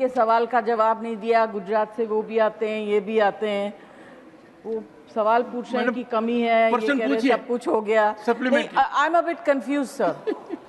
के सवाल का जवाब नहीं दिया। गुजरात से वो भी आते हैं, ये भी आते हैं, वो सवाल पूछ रहे हैं कि कमी है, ये कह रहे हैं सब कुछ हो गया। I am a bit confuse sir.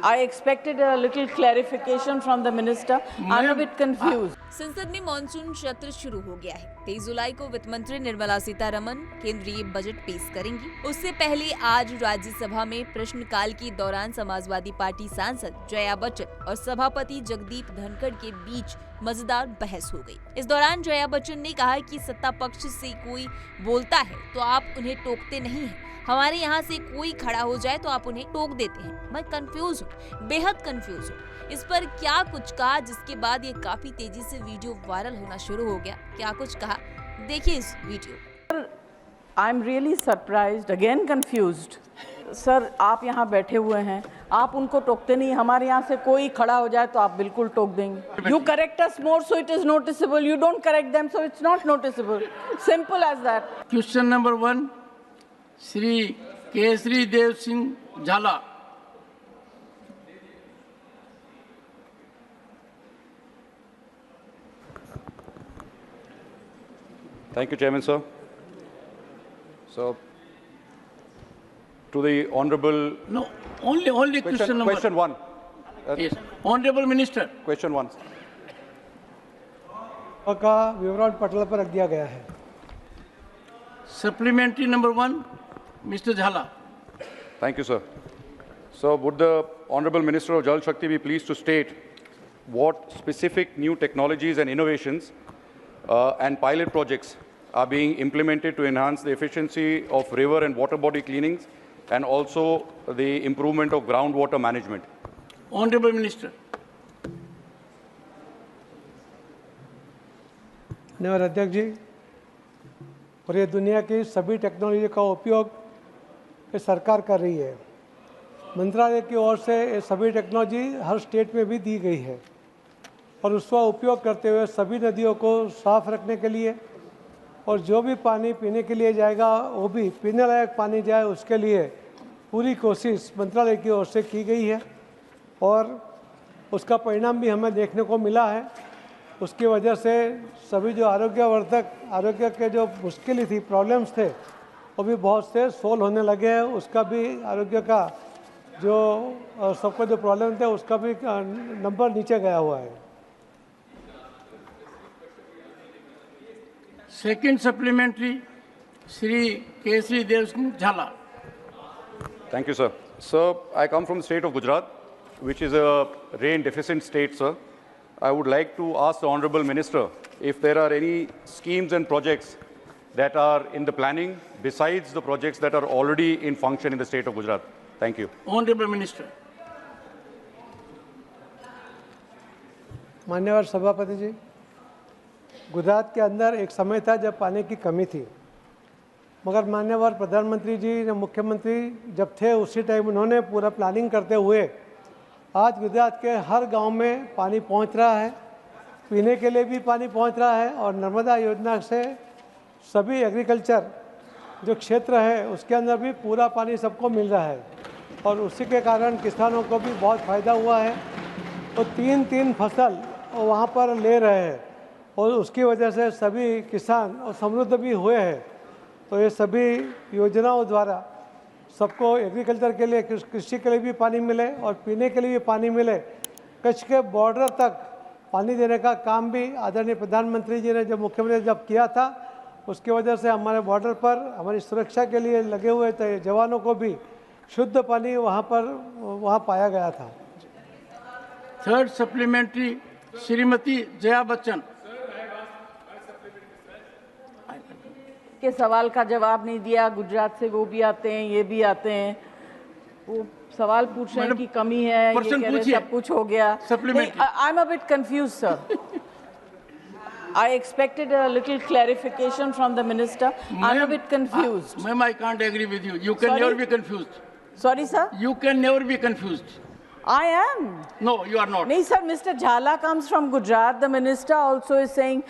I expected a little clarification from the minister. I'm a bit confused. संसद में मॉनसून सत्र शुरू हो गया है। 23 जुलाई को वित्त मंत्री निर्मला सीतारमण केंद्रीय बजट पेश करेंगी। उससे पहले आज राज्यसभा में प्रश्नकाल के दौरान समाजवादी पार्टी सांसद जया बच्चन और सभापति जगदीप धनखड़ के बीच मजेदार बहस हो गई। इस दौरान जया बच्चन ने कहा कि सत्ता पक्ष से कोई बोलता है तो आप उन्हें टोकते नहीं हैं। हमारे यहाँ से कोई खड़ा हो जाए तो आप उन्हें टोक देते हैं। मैं कंफ्यूज हूँ, बेहद कंफ्यूज हूँ। इस पर क्या कुछ कहा, जिसके बाद ये काफी तेजी से वीडियो वायरल होना शुरू हो गया। क्या कुछ कहा, देखिए इस video. I am really surprised, again confused. Sir, आप यहाँ बैठे हुए हैं, आप उनको टोकते नहीं। हमारे यहाँ से कोई खड़ा हो जाए तो आप बिल्कुल टोक देंगे। You correct us more so it is noticeable, you don't correct them so it's not noticeable. Simple as that. Question number 1, Shri Kesari Dev Singh Jhala. Thank you, Chairman, sir. So, to the honourable. No, only question number. Question 1. Yes, honourable minister. Question 1. का विवरण पटल पर रख दिया गया है। Supplementary number 1, Mr. Jhala. Thank you, sir. So, would the honourable Minister of Jal Shakti be pleased to state what specific new technologies and innovations and pilot projects are being implemented to enhance the efficiency of river and water body cleanings and also the improvement of groundwater management? Honourable Minister. धन्यवाद अध्यक्ष जी। और ये दुनिया की सभी technology का उपयोग ये सरकार कर रही है। मंत्रालय की ओर से ये सभी टेक्नोलॉजी हर स्टेट में भी दी गई है और उसका उपयोग करते हुए सभी नदियों को साफ रखने के लिए और जो भी पानी पीने के लिए जाएगा वो भी पीने लायक पानी जाए, उसके लिए पूरी कोशिश मंत्रालय की ओर से की गई है और उसका परिणाम भी हमें देखने को मिला है। उसकी वजह से सभी जो आरोग्य के जो मुश्किल थी, प्रॉब्लम्स थे, वो भी बहुत से सोल्व होने लगे हैं। उसका भी आरोग्य का जो सबको जो प्रॉब्लम थे उसका भी नंबर नीचे गया हुआ है। Second supplementary, Shri Kesri Dev Singh Jhala. Thank you, sir. Sir, I come from the state of Gujarat, which is a rain deficient state, sir. I would like to ask the Honourable Minister if there are any schemes and projects that are in the planning besides the projects that are already in function in the state of Gujarat. Thank you. Honourable Minister. मान्यवर सभापति जी, गुजरात के अंदर एक समय था जब पानी की कमी थी, मगर मान्यवर प्रधानमंत्री जी ने मुख्यमंत्री जब थे उसी टाइम उन्होंने पूरा प्लानिंग करते हुए आज गुजरात के हर गांव में पानी पहुंच रहा है, पीने के लिए भी पानी पहुंच रहा है और नर्मदा योजना से सभी एग्रीकल्चर जो क्षेत्र है उसके अंदर भी पूरा पानी सबको मिल रहा है और उसी के कारण किसानों को भी बहुत फ़ायदा हुआ है। तो तीन फसल वहाँ पर ले रहे हैं और उसकी वजह से सभी किसान और समृद्ध भी हुए हैं। तो ये सभी योजनाओं द्वारा सबको एग्रीकल्चर के लिए, कृषि के लिए भी पानी मिले और पीने के लिए भी पानी मिले। कच्छ के बॉर्डर तक पानी देने का काम भी आदरणीय प्रधानमंत्री जी ने जब मुख्यमंत्री जब किया था, उसकी वजह से हमारे बॉर्डर पर हमारी सुरक्षा के लिए लगे हुए थे जवानों को भी शुद्ध पानी वहाँ पाया गया था। Third supplementary, Shrimati Jaya Bachchan. के सवाल का जवाब नहीं दिया। गुजरात से वो भी आते हैं, ये भी आते हैं, वो सवाल पूछ रहे हैं कि कमी है, ये कह रहे हैं सब कुछ हो गया। I am a bit confuse sir. I expected a little clarification from the minister. I'm a bit confused. Ma'am, I can't agree with you. You can never be confused. Sorry, sir? You can never be confused. I am. No, you are not. No, sir. Mr. Jhala comes from Gujarat. The minister also is saying,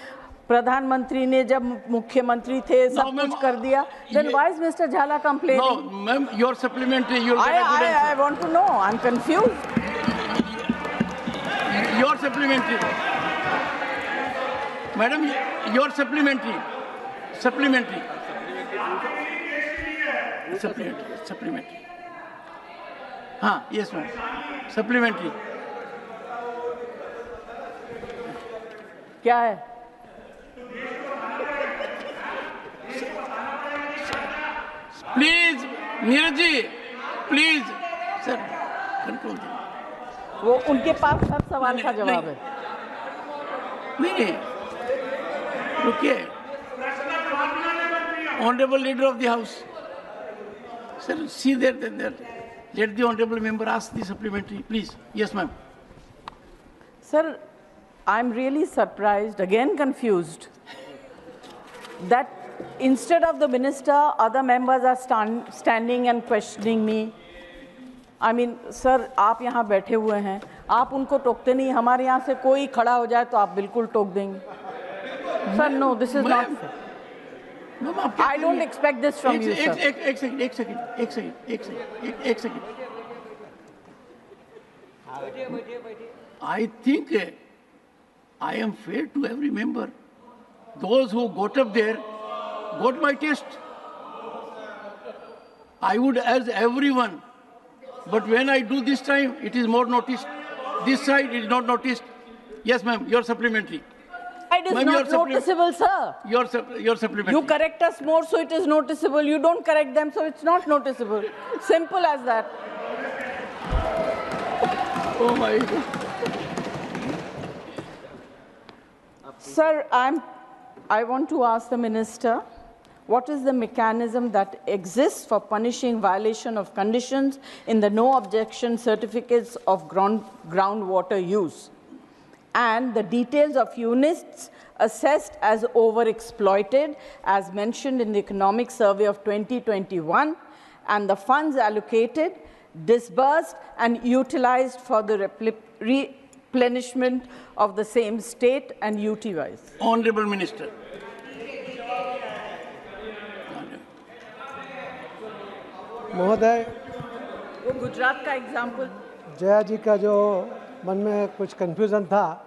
Pradhan Mantri ne jab Mukhyamantri the, sab kuch kar diya. Then why is Mr. Jhala complaining? No, ma'am, your supplementary, you'll get a good answer. I want to know. I'm confused. Your supplementary. supplementary. Madam, your supplementary. हाँ, yes ma'am. Supplementary. क्या है? Please, Neeraj ji, please, sir, control. वो उनके पास हर सवाल का जवाब है। नहीं, रुकिए। Honorable Leader of the House, sir, see there. Let the honorable member ask the supplementary, please. Yes, ma'am. Sir, I'm really surprised, again confused, that instead of the minister, other members are standing and questioning me. I mean, sir, आप यहाँ बैठे हुए हैं, आप उनको टोकते नहीं, हमारे यहाँ से कोई खड़ा हो जाए तो आप बिल्कुल टोक देंगे. Sir, no, this is not fair. I don't expect this from you, sir. एक second. I think I am fair to every member. Those who got up there got my test. I would as everyone. But when I do this time, it is more noticed. This side is not noticed. Yes, ma'am, your supplementary. It is not noticeable, sir. Your supplementary. You correct us more, so it is noticeable. You don't correct them, so it's not noticeable. Simple as that. Oh my God. Sir, I want to ask the minister, what is the mechanism that exists for punishing violation of conditions in the no objection certificates of groundwater use? And the details of units assessed as overexploited, as mentioned in the Economic Survey of 2021, and the funds allocated, disbursed, and utilized for the replenishment of the same state and UT-wise. Honorable Minister. महोदय, वो गुजरात का example Jaya जी का जो मन में कुछ confusion था,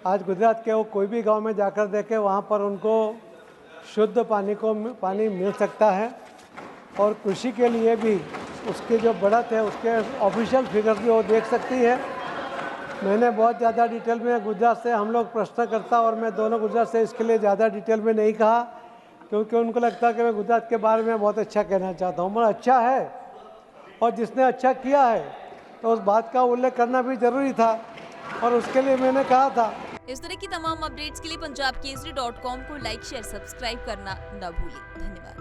आज गुजरात के वो कोई भी गांव में जाकर देखे, वहाँ पर उनको शुद्ध पानी मिल सकता है और कृषि के लिए भी उसकी जो बढ़त है उसके ऑफिशियल फिगर भी वो देख सकती है. मैंने बहुत ज़्यादा डिटेल में गुजरात से हम लोग प्रश्नकर्ता और मैं दोनों गुजरात से इसके लिए ज़्यादा डिटेल में नहीं कहा, क्योंकि उनको लगता है कि मैं गुजरात के बारे में बहुत अच्छा कहना चाहता हूँ. मगर अच्छा है और जिसने अच्छा किया है तो उस बात का उल्लेख करना भी ज़रूरी था और उसके लिए मैंने कहा था. इस तरह की तमाम अपडेट्स के लिए पंजाबकेसरी.com को लाइक, शेयर, सब्सक्राइब करना न भूलें. धन्यवाद.